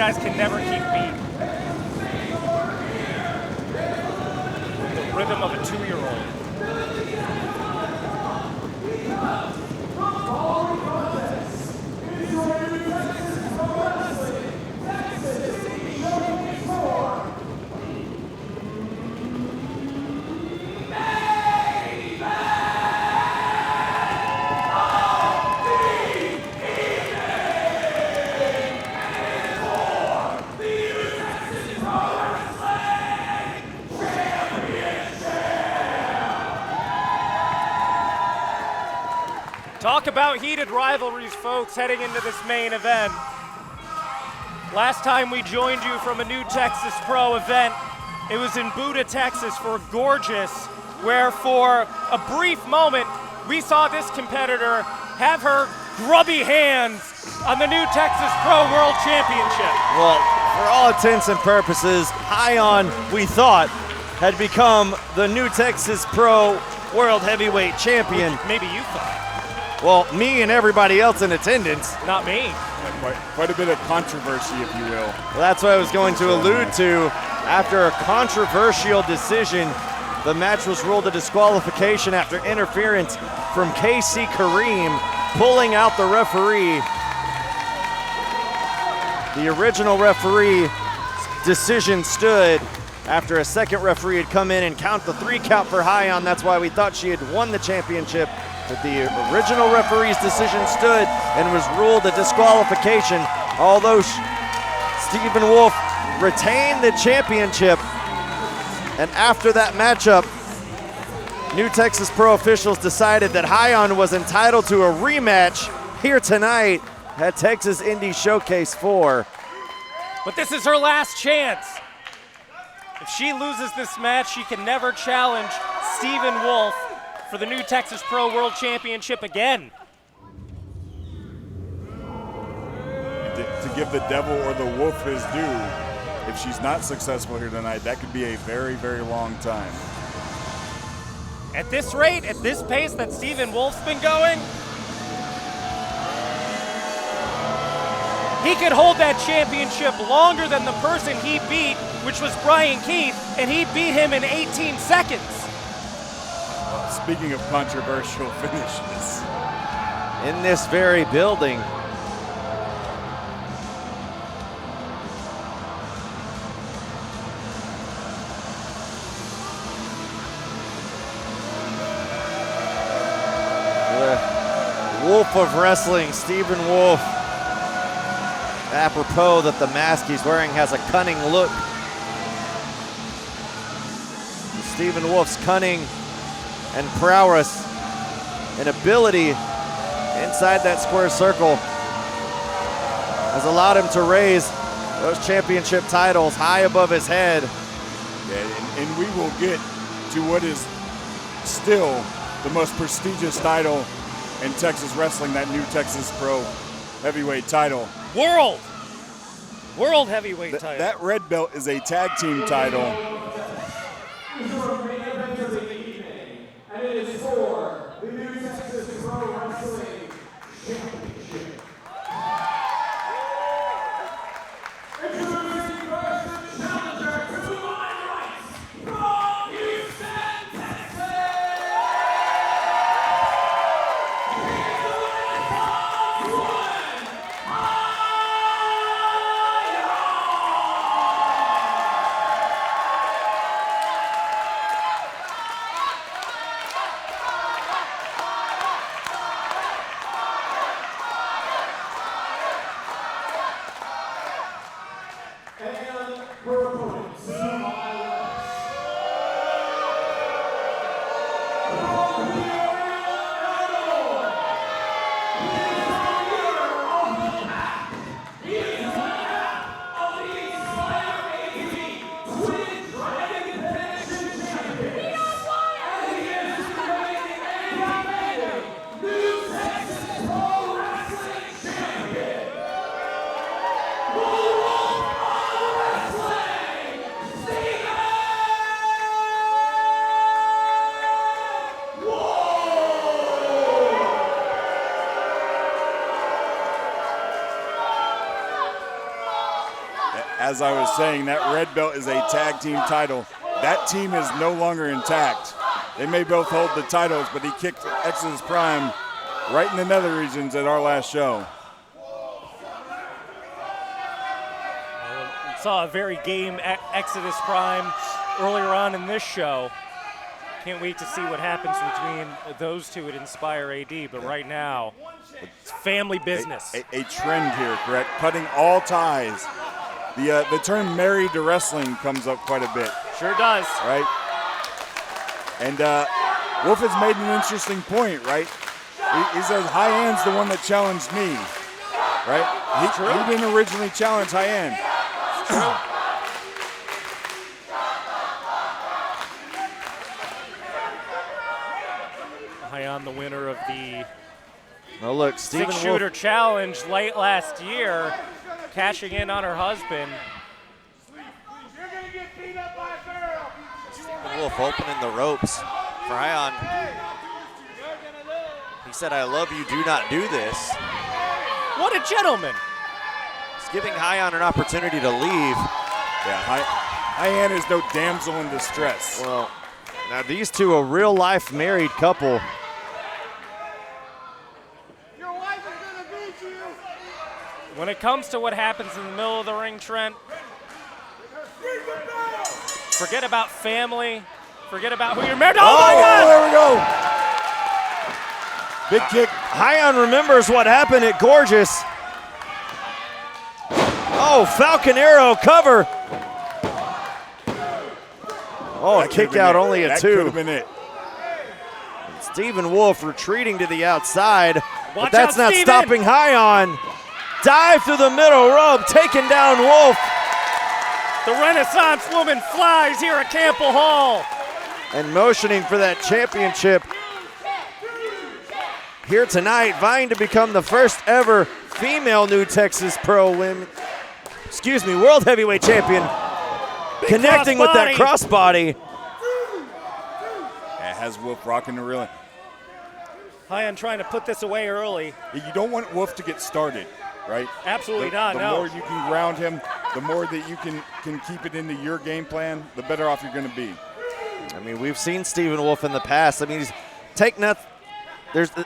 guys can never keep beat. The rhythm of a 2-year-old. Talk about heated rivalries, folks, heading into this main event. Last time we joined you from a New Texas Pro event, it was in Buda, Texas for Gorgeous, where for a brief moment, we saw this competitor have her grubby hands on the New Texas Pro World Championship. Well, for all intents and purposes, Hyan, we thought, had become the New Texas Pro World Heavyweight Champion. Maybe you thought. Well, me and everybody else in attendance. Not me. Quite a bit of controversy, if you will. Well, that's what I was going to allude to. After a controversial decision, the match was ruled a disqualification after interference from KC Kareem, pulling out the referee. The original referee decision stood after a second referee had come in and count the 3 count for Hyan. That's why we thought she had won the championship. But the original referee's decision stood and was ruled a disqualification, although Stephen Wolf retained the championship. And after that matchup, New Texas Pro officials decided that Hyan was entitled to a rematch here tonight at Texas Indie Showcase 4. But this is her last chance. If she loses this match, she can never challenge Stephen Wolf for the New Texas Pro World Championship again. To give the devil or the wolf his due, if she's not successful here tonight, that could be a very, very long time. At this rate, at this pace that Stephen Wolf's been going, he could hold that championship longer than the person he beat, which was Brian Keith, and he beat him in 18 seconds. Speaking of controversial finishes. In this very building. The Wolf of Wrestling, Stephen Wolf. Apropos that the mask he's wearing has a cunning look. Stephen Wolf's cunning and prowess and ability inside that square circle has allowed him to raise those championship titles high above his head. Yeah, and we will get to what is still the most prestigious title in Texas wrestling, that New Texas Pro Heavyweight title. World Heavyweight title. That red belt is a tag team title. And it is for the New Texas Pro Wrestling Championship. Introducing first the challenger to the limelight from Houston, Texas. He's the winner of one, as I was saying, that red belt is a tag team title. That team is no longer intact. They may both hold the titles, but he kicked Exodus Prime right in the nether regions at our last show. We saw a very game Exodus Prime earlier on in this show. Can't wait to see what happens between those two at Inspire AD, but right now, it's family business. A trend here, correct? Cutting all ties. The term married to wrestling comes up quite a bit. Sure does. Right? And Wolf has made an interesting point, right? He says, Hyan's the one that challenged me, right? He didn't originally challenge Hyan. Hyan, the winner of the Six-shooter challenge late last year, cashing in on her husband. Stephen Wolf opening the ropes for Hyan. He said, I love you, do not do this. What a gentleman. He's giving Hyan an opportunity to leave. Yeah, Hyan is no damsel in distress. Well, now these two, a real-life married couple. When it comes to what happens in the middle of the ring, Trent, forget about family, forget about who you're married to. Oh my God! There we go. Big kick. Hyan remembers what happened at Gorgeous. Oh, Falcon Arrow cover. Oh, a kick out, only a 2. That could have been it. Stephen Wolf retreating to the outside, but Watch that's out, not Steven. stopping Hyan. Dive through the middle rope, taking down Wolf. The Renaissance woman flies here at Campbell Hall. And motioning for that championship here tonight, vying to become the first ever female New Texas World Heavyweight Champion. Big Connecting with that crossbody. Yeah, has Wolf rocking the reeling. Hyan trying to put this away early. You don't want Wolf to get started, right? Absolutely not, The no. more you can ground him, the more that you can keep it into your game plan, the better off you're going to be. I mean, we've seen Stephen Wolf in the past. I mean,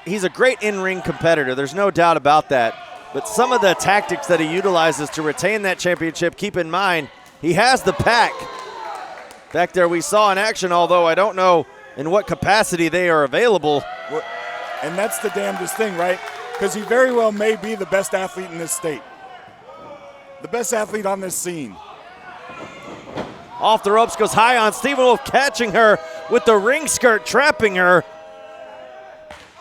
he's a great in-ring competitor. There's no doubt about that. But some of the tactics that he utilizes to retain that championship, keep in mind, he has the pack. Back there we saw in action, although I don't know in what capacity they are available. And that's the damnedest thing, right? Because he very well may be the best athlete in this state. The best athlete on this scene. Off the ropes goes Hyan. Stephen Wolf catching her with the ring skirt, trapping her.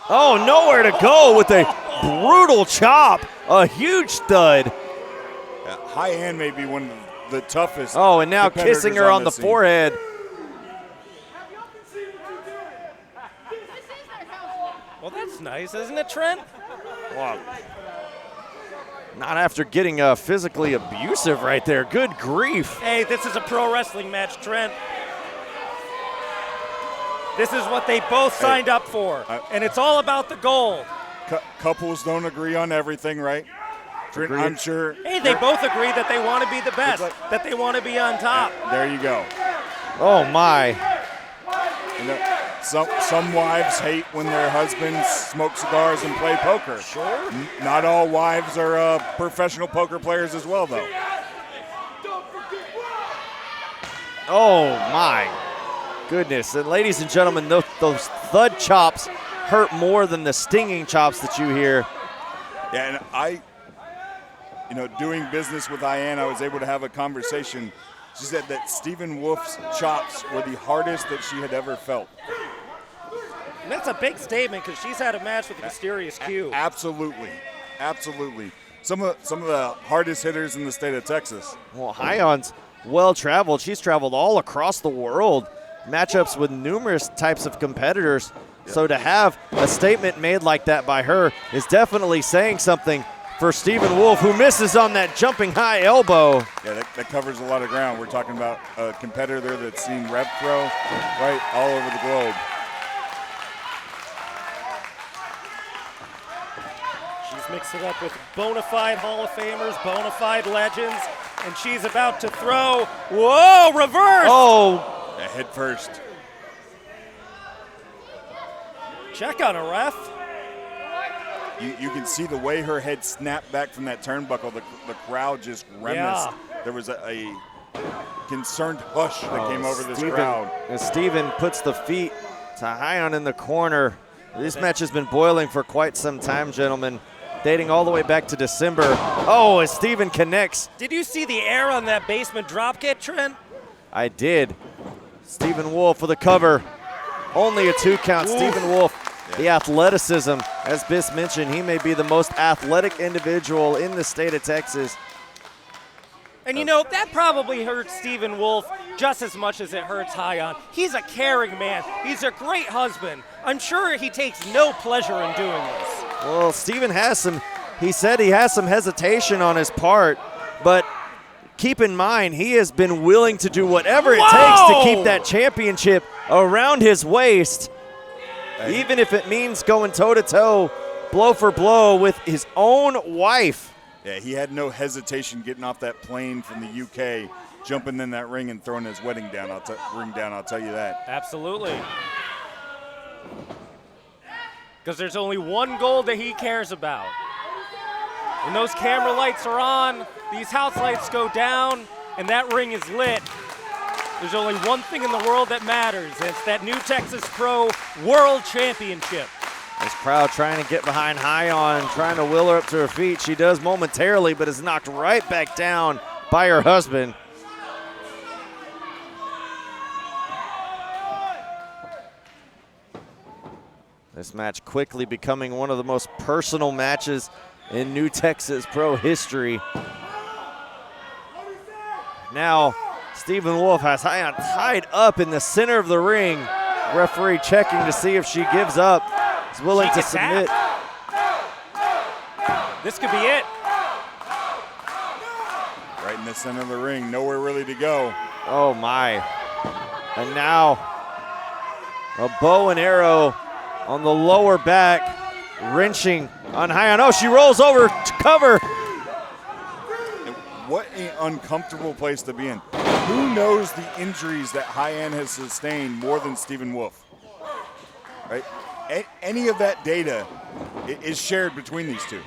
Oh, nowhere to go with a brutal chop. A huge stud. Hyan may be one of the toughest. Oh, and now competitors kissing her on the this scene. forehead. Well, that's nice, isn't it, Trent? Wow. Not after getting physically abusive right there. Good grief. Hey, this is a pro wrestling match, Trent. This is what they both signed up for, and it's all about the gold. Couples don't agree on everything, right? Agreed. I'm sure. Hey, they both agree that they want to be the best, that they want to be on top. There you go. Oh, my. You know, some wives hate when their husbands smoke cigars and play poker. Sure. Not all wives are professional poker players as well, though. Oh, my goodness. And ladies and gentlemen, those thud chops hurt more than the stinging chops that you hear. Yeah, and doing business with Hyan, I was able to have a conversation. She said that Stephen Wolf's chops were the hardest that she had ever felt. And that's a big statement because she's had a match with Mysterious Q. Absolutely. Some of the hardest hitters in the state of Texas. Well, Hyan's well-traveled. She's traveled all across the world. Matchups with numerous types of competitors. Yep. So to have a statement made like that by her is definitely saying something for Stephen Wolf, who misses on that jumping high elbow. Yeah, that covers a lot of ground. We're talking about a competitor that's seen Rev Pro right all over the globe. She's mixed it up with bona fide Hall of Famers, bona fide legends, and she's about to throw. Whoa, reverse! Oh, Yeah, head first. Check on a ref. You can see the way her head snapped back from that turnbuckle. The crowd just grimaced. There was a concerned hush that came over this crowd. As Steven puts the feet to Hyan in the corner. This match has been boiling for quite some time, gentlemen, dating all the way back to December. Oh, as Steven connects. Did you see the air on that basement dropkick, Trent? I did. Stephen Wolf for the cover. Only a 2 count. Stephen Wolf, the athleticism. As Biss mentioned, he may be the most athletic individual in the state of Texas. And you know, that probably hurts Stephen Wolf just as much as it hurts Hyan. He's a caring man. He's a great husband. I'm sure he takes no pleasure in doing this. Well, Stephen he said he has some hesitation on his part, but keep in mind, he has been willing to do whatever it takes to keep that championship around his waist, even if it means going toe-to-toe, blow for blow with his own wife. Yeah, he had no hesitation getting off that plane from the UK, jumping in that ring and throwing his wedding down. I'll tell you that. Absolutely. Because there's only one goal that he cares about. When those camera lights are on, these house lights go down, and that ring is lit, there's only one thing in the world that matters, and it's that new Texas Pro World Championship. This crowd trying to get behind Hyan, trying to will her up to her feet. She does momentarily, but is knocked right back down by her husband. This match quickly becoming one of the most personal matches in New Texas Pro history. Now, Stephen Wolf has Hyan tied up in the center of the ring. Referee checking to see if she gives up. Is willing to submit. This could be it. Right in the center of the ring, nowhere really to go. Oh my. And now a bow and arrow on the lower back, wrenching on Hyan. Oh, she rolls over to cover. What an uncomfortable place to be in. Who knows the injuries that Hyan has sustained more than Stephen Wolf? Right? Any of that data is shared between these two.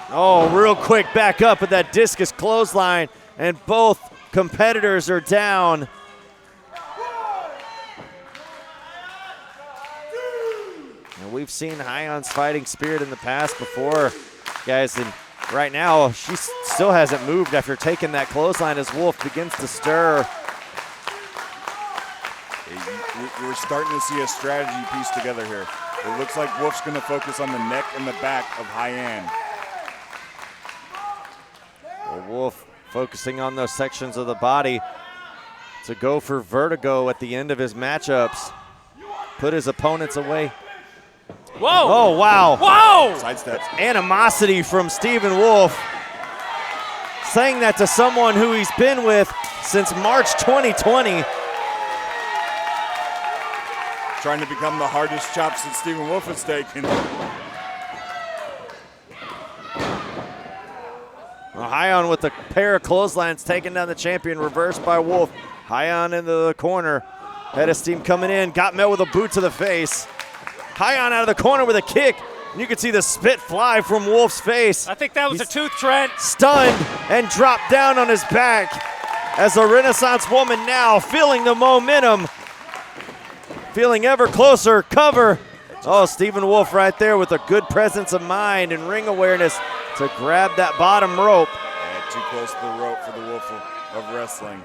Oh, real quick back up with that discus clothesline, and both competitors are down. And we've seen Hyan's fighting spirit in the past before, guys, and right now she still hasn't moved after taking that clothesline as Wolf begins to stir. We're starting to see a strategy piece together here. It looks like Wolf's going to focus on the neck and the back of Hyan. Well, Wolf focusing on those sections of the body to go for vertigo at the end of his matchups. Put his opponents away. Whoa! Oh, wow. Whoa! Sidesteps. Animosity from Stephen Wolf. Saying that to someone who he's been with since March 2020. Trying to become the hardest chops that Stephen Wolf has taken. Hyan with a pair of clotheslines taking down the champion, reversed by Wolf. Hyan into the corner. Head of steam coming in, got met with a boot to the face. Hyan out of the corner with a kick. And you can see the spit fly from Wolf's face. I think that was a tooth, Trent. Stunned and dropped down on his back as a Renaissance woman now feeling the momentum. Feeling ever closer, cover. Oh, Stephen Wolf right there with a good presence of mind and ring awareness to grab that bottom rope. Yeah, too close to the rope for the Wolf of wrestling.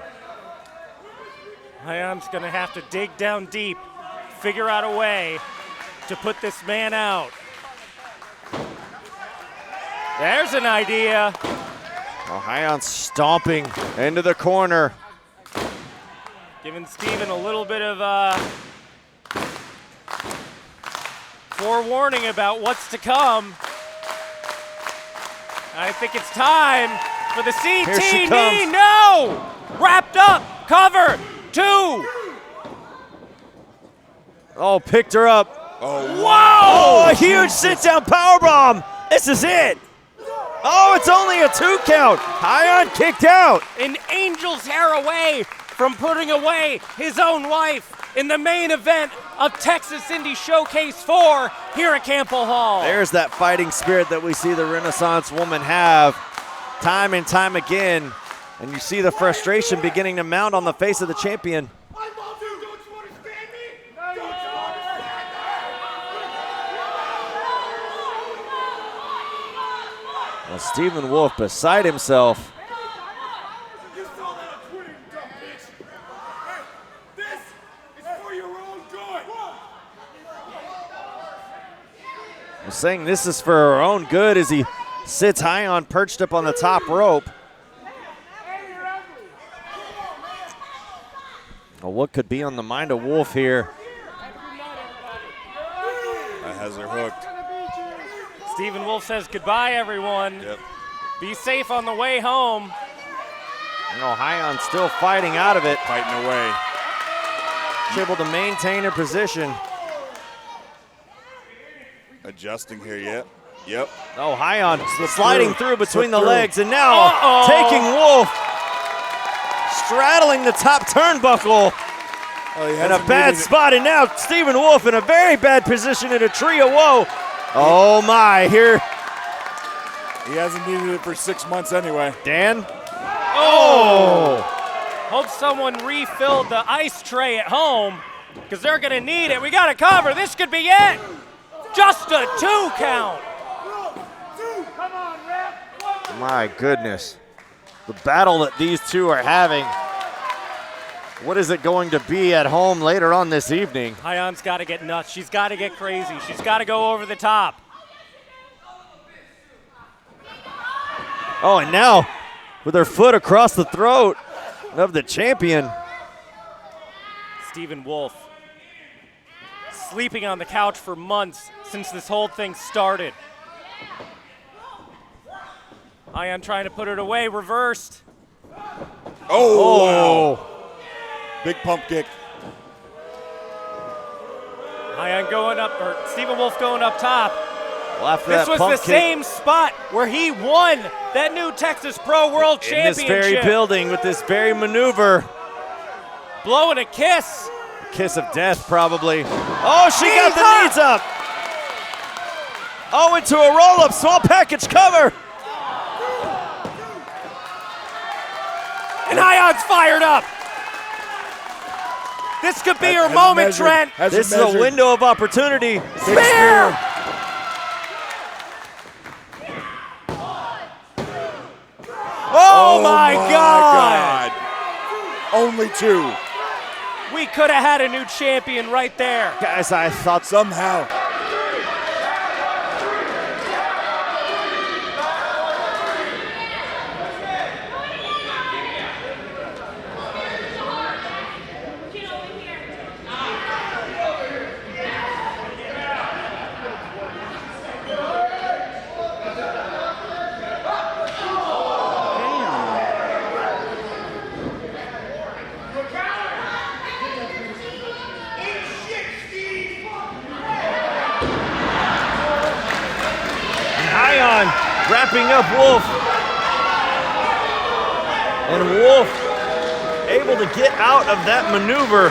Hyan's gonna have to dig down deep, figure out a way to put this man out. There's an idea. Oh, Hyan stomping into the corner. Giving Steven a little bit of forewarning about what's to come. I think it's time for the Here she CTD. comes. No! Wrapped up, cover, 2. Oh, picked her up. Oh, Whoa! Oh, a huge sit-down powerbomb. This is it. Oh, it's only a 2 count. Hyan kicked out. An angel's hair away from putting away his own wife in the main event of Texas Indie Showcase 4 here at Campbell Hall. There's that fighting spirit that we see the Renaissance woman have time and time again. And you see the frustration beginning to mount on the face of the champion. Well, Stephen Wolf beside himself. You saw that on Twitter, you dumb bitch. Hey, this is for your own good. Was saying this is for her own good as he sits Hyan perched up on the top rope. Well, what could be on the mind of Wolf here? That has her hooked. Stephen Wolf says goodbye, everyone. Yep. Be safe on the way home. You know, Hyan still fighting out of it. Fighting away. She's able to maintain her position. Adjusting here, yep. Oh, Hyan sliding through between the through. legs, and now taking Wolf, straddling the top turnbuckle Oh, in a bad spot, and now Stephen Wolf in a very bad position in a tree of woe. Oh my, here. He hasn't needed it for 6 months anyway. Dan? Oh! Hope someone refilled the ice tray at home because they're going to need it. We got to cover. This could be it. Just a 2 count. My goodness. The battle that these two are having. What is it going to be at home later on this evening? Hyan's got to get nuts. She's got to get crazy. She's got to go over the top. Oh, and now with her foot across the throat of the champion. Stephen Wolf sleeping on the couch for months since this whole thing started. Hyan trying to put it away, reversed. Oh, wow. Big pump kick. Hyan going up, or Stephen Wolf going up top. Well, after This that was pump the kick same spot where he won that new Texas Pro World in Championship. this very building with this very maneuver. Blowing a kiss. Kiss of death, probably. Oh, she got the knees up. Oh, into a roll-up, small package cover. And Hyan's fired up. This could be her moment, Trent. This is a window of opportunity. Spear! Oh my God! Only 2. We could have had a new champion right there. Guys, I thought Somehow. Hyan wrapping up Wolf. And Wolf able to get out of that maneuver.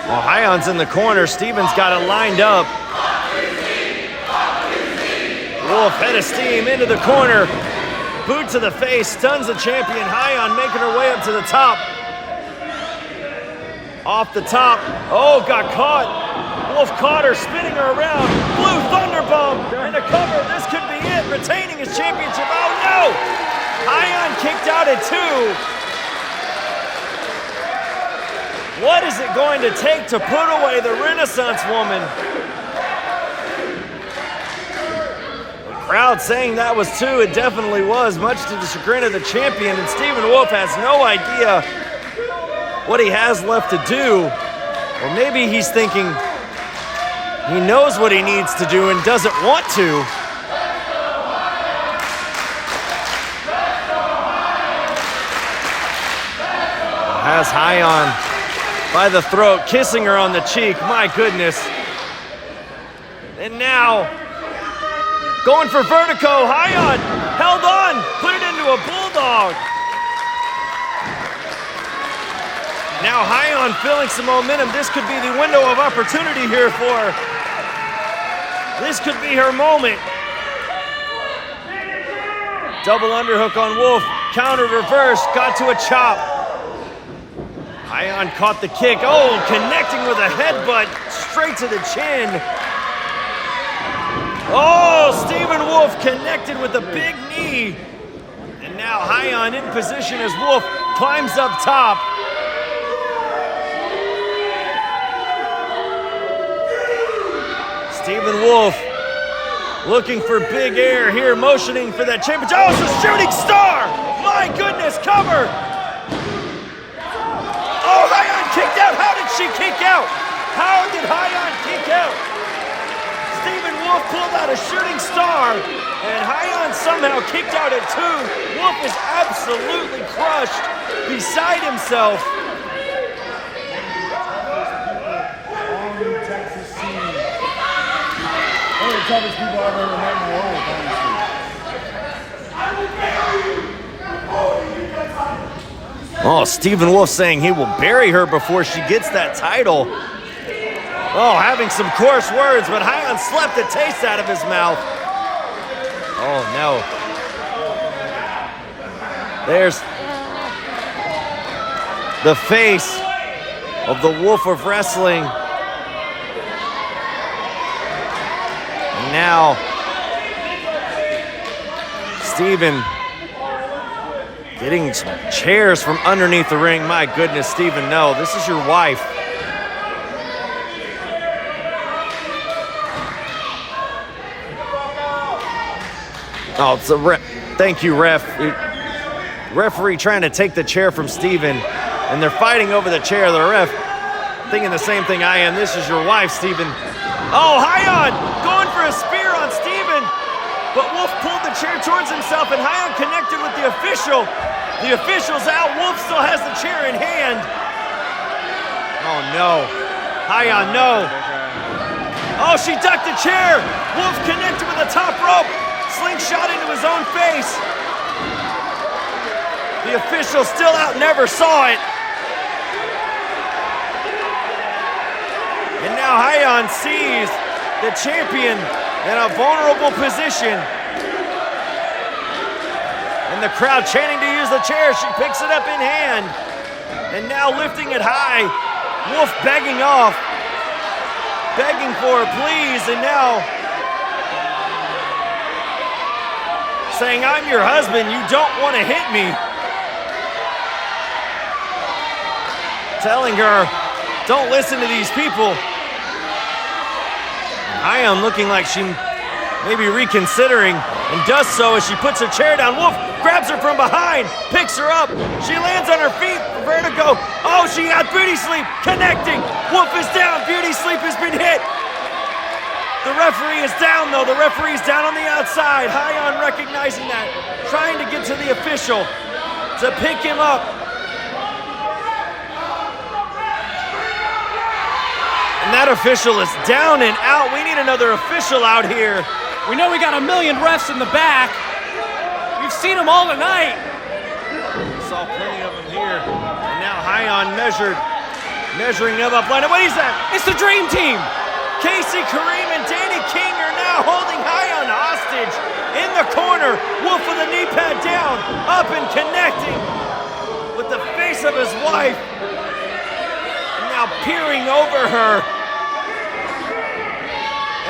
Well, Hyan's in the corner. Stephen's got it lined up. Wolf head of steam into the corner. Boot to the face, stuns the champion. Hyan making her way up to the top. Off the top. Oh, got caught. Wolf caught her, spinning her around. Blue Thunderbomb and a cover. This could be it. Retaining his championship. Oh no! Hyan kicked out at 2. What is it going to take to put away the Renaissance woman? The crowd saying that was 2. It definitely was, much to the chagrin of the champion. And Stephen Wolf has no idea what he has left to do. Or maybe he's thinking he knows what he needs to do and doesn't want to. Has Hyan by the throat, kissing her on the cheek. My goodness. And now Going for vertigo. Hyan held on. Put it into a bulldog. Now Hyan feeling some momentum. This could be the window of opportunity here for her. This could be her moment. Double underhook on Wolf. Counter reverse. Got to a chop. Hyan caught the kick. Oh, connecting with a headbutt straight to the chin. Oh, Stephen Wolf connected with a big knee. And now Hyan in position as Wolf climbs up top. Stephen Wolf looking for big air here, motioning for that championship. Oh, it's a shooting star! My goodness, cover! Oh, Hyan kicked out. How did she kick out? How did Hyan kick out? Stephen Wolf pulled out a shooting star, and Hyan somehow kicked out at 2. Wolf is absolutely crushed, beside himself. Texas scene. One of the toughest people I've ever met in my life, honestly. Oh, Stephen Wolf saying he will bury her before she gets that title. Oh, having some coarse words, but Hyan slapped the taste out of his mouth. Oh, no. There's the face of the Wolf of Wrestling. And now, Stephen getting some chairs from underneath the ring. My goodness, Stephen, no, this is your wife. Oh, it's a ref. Thank you, ref. Referee trying to take the chair from Stephen, and they're fighting over the chair. The ref thinking the same thing I am. This is your wife, Stephen. Oh, Hyan going for a spear on Stephen, but Wolf pulled the chair towards himself, and Hyan connected with the official. The official's out. Wolf still has the chair in hand. Oh, no. Hyan, no. Oh, she ducked the chair. Wolf connected with the top rope. Slingshot into his own face. The official still out, never saw it. And now Hyan sees the champion in a vulnerable position. And the crowd chanting to use the chair. She picks it up in hand. And now lifting it high. Wolf begging off. Begging for her, please. And now saying, I'm your husband, you don't want to hit me. Telling her, don't listen to these people. Hyan looking like she may be reconsidering, and does so as she puts her chair down. Wolf grabs her from behind, picks her up. She lands on her feet, vertigo. Oh, she got beauty sleep, connecting. Wolf is down, beauty sleep has been hit. The referee is down, though. The referee's down on the outside. Hyan recognizing that, trying to get to the official to pick him up. And that official is down and out. We need another official out here. We know we got a million refs in the back. We've seen them all tonight. We saw plenty of them here. And now Hyan measuring them up. What is that? It's the Dream Team. Casey, Kareem, and Danny King are now holding Hyan hostage in the corner. Wolf with a knee pad down, up and connecting with the face of his wife. And now peering over her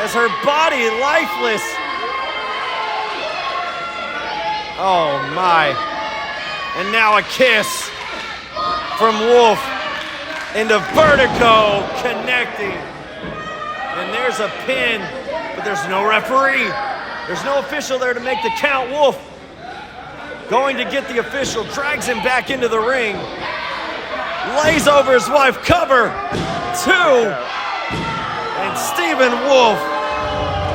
as her body lifeless. Oh my. And now a kiss from Wolf into vertigo, connecting. And there's a pin, but there's no referee. There's no official there to make the count. Wolf going to get the official, drags him back into the ring, lays over his wife, cover, 2. And Stephen Wolf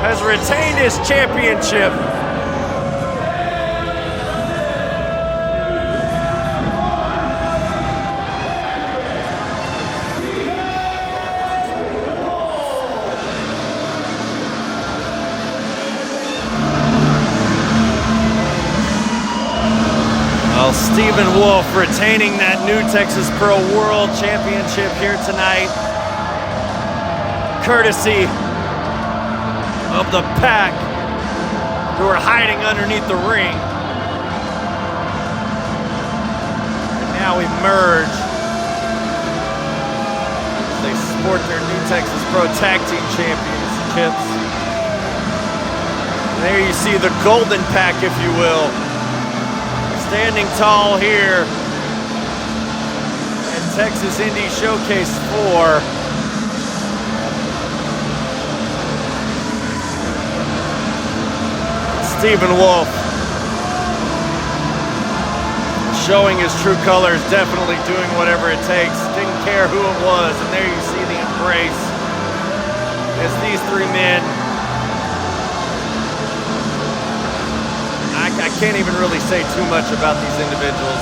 has retained his championship. Stephen Wolf retaining that New Texas Pro World Championship here tonight, courtesy of the pack who are hiding underneath the ring. And now we merge. They sport their New Texas Pro Tag Team Championships. And there you see the golden pack, if you will, standing tall here at Texas Indie Showcase 4. Stephen Wolf showing his true colors, definitely doing whatever it takes. Didn't care who it was, and there you see the embrace as these three men. I can't even really say too much about these individuals.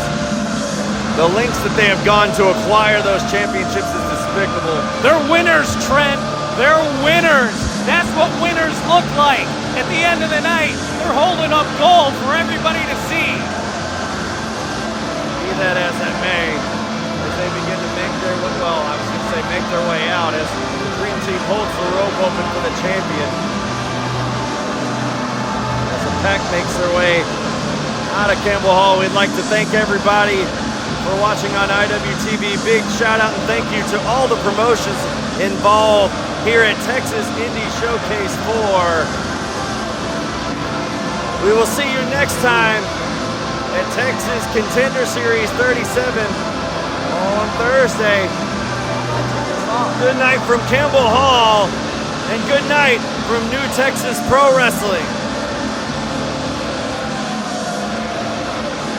The lengths that they have gone to acquire those championships is despicable. They're winners, Trent. They're winners. That's what winners look like. At the end of the night, they're holding up gold for everybody to see. Be that as it may, as they begin to make their way, well, I was going to say make their way out, as the Dream Team holds the rope open for the champion. As the pack makes their way out of Campbell Hall, we'd like to thank everybody for watching on IWTV. Big shout out and thank you to all the promotions involved here at Texas Indie Showcase 4. We will see you next time at Texas Contender Series 37 on Thursday. Good night from Campbell Hall, and good night from New Texas Pro Wrestling.